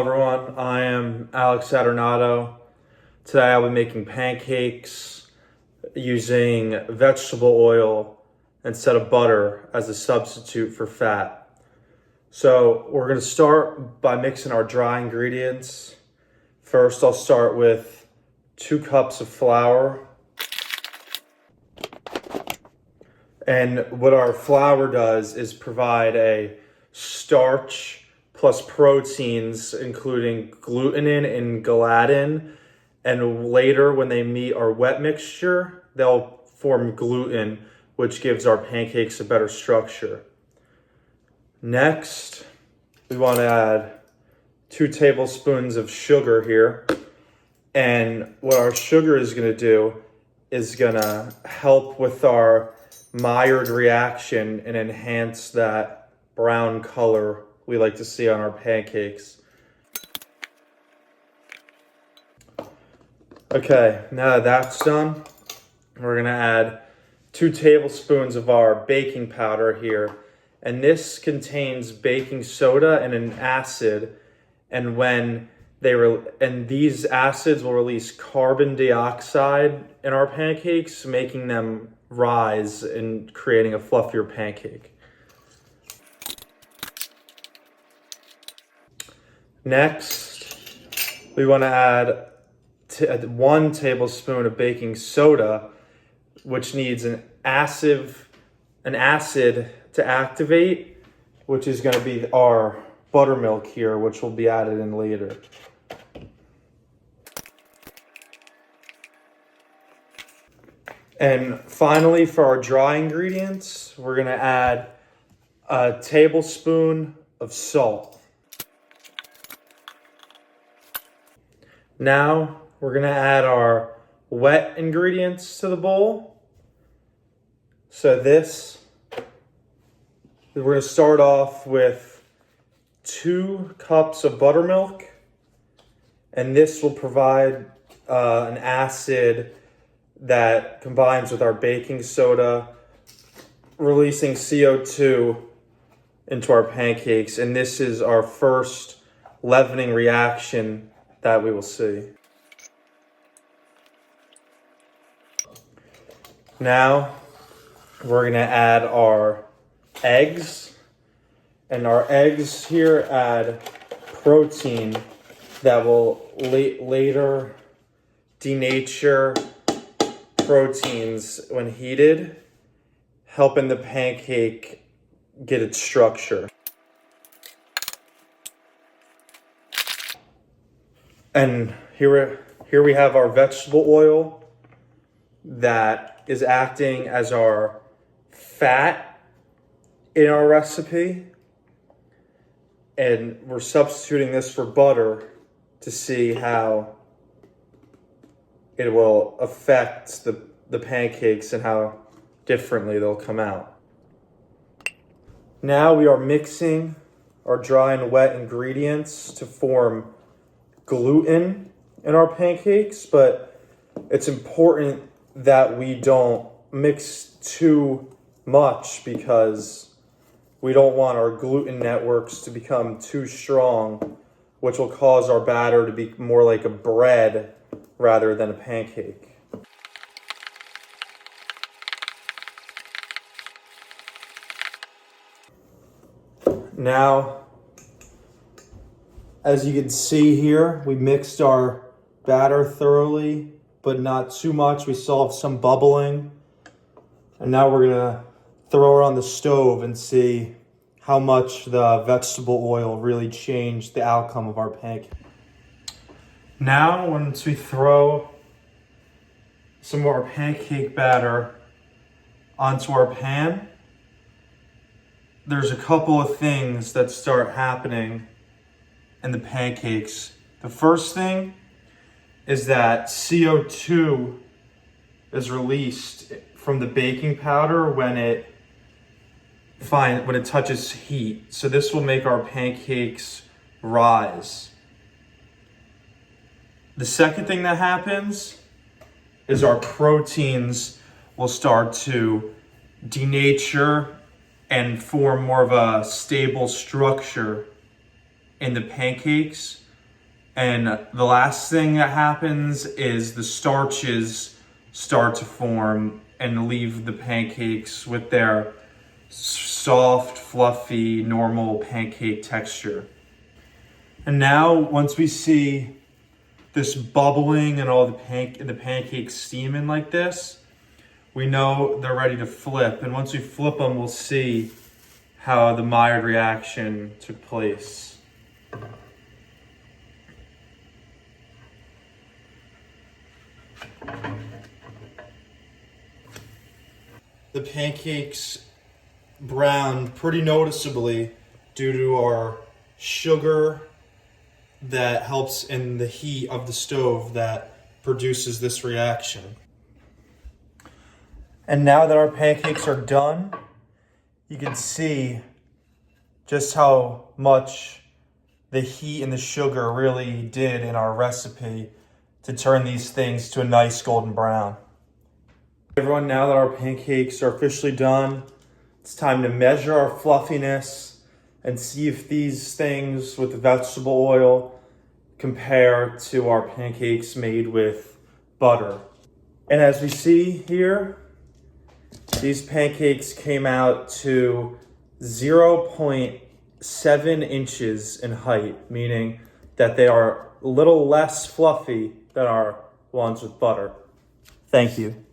Everyone, I am Alex Saturnato. Today I'll be making pancakes using vegetable oil instead of butter as a substitute for fat. So we're going to start by mixing our dry ingredients. First, I'll start with 2 cups of flour. And what our flour does is provide a starch plus proteins, including glutenin and ghalatin. And later, when they meet our wet mixture, they'll form gluten, which gives our pancakes a better structure. Next, we want to add 2 tablespoons of sugar here. And what our sugar is going to do is going to help with our Maillard reaction and enhance that brown color we like to see on our pancakes. Okay, now that that's done, we're gonna add 2 tablespoons of our baking powder here. And this contains baking soda and an acid. And when these acids will release carbon dioxide in our pancakes, making them rise and creating a fluffier pancake. Next, we want to add 1 tablespoon of baking soda, which needs an acid to activate, which is going to be our buttermilk here, which will be added in later. And finally, for our dry ingredients, we're going to add a tablespoon of salt. Now, we're going to add our wet ingredients to the bowl. So we're going to start off with 2 cups of buttermilk. And this will provide an acid that combines with our baking soda, releasing CO2 into our pancakes. And this is our first leavening reaction that we will see. Now, we're going to add our eggs. And our eggs here add protein that will later denature proteins when heated, helping the pancake get its structure. And here we have our vegetable oil that is acting as our fat in our recipe. And we're substituting this for butter to see how it will affect the pancakes and how differently they'll come out. Now we are mixing our dry and wet ingredients to form gluten in our pancakes, but it's important that we don't mix too much because we don't want our gluten networks to become too strong, which will cause our batter to be more like a bread rather than a pancake. Now, as you can see here, we mixed our batter thoroughly, but not too much. We still have some bubbling. And now we're gonna throw it on the stove and see how much the vegetable oil really changed the outcome of our pancake. Now, once we throw some of our pancake batter onto our pan, there's a couple of things that start happening in the pancakes. The first thing is that CO2 is released from the baking powder when it touches heat. So this will make our pancakes rise. The second thing that happens is our proteins will start to denature and form more of a stable structure in the pancakes, And the last thing that happens is the starches start to form and leave the pancakes with their soft, fluffy, normal pancake texture. And now, once we see this bubbling and all the pancakes steaming like this, we know they're ready to flip. And once we flip them, we'll see how the Maillard reaction took place. The pancakes browned pretty noticeably due to our sugar that helps in the heat of the stove that produces this reaction. And now that our pancakes are done, you can see just how much the heat and the sugar really did in our recipe to turn these things to a nice golden brown. Everyone, now that our pancakes are officially done, it's time to measure our fluffiness and see if these things with the vegetable oil compare to our pancakes made with butter. And as we see here, these pancakes came out to 0.7 inches in height, meaning that they are a little less fluffy than our ones with butter. Thank you.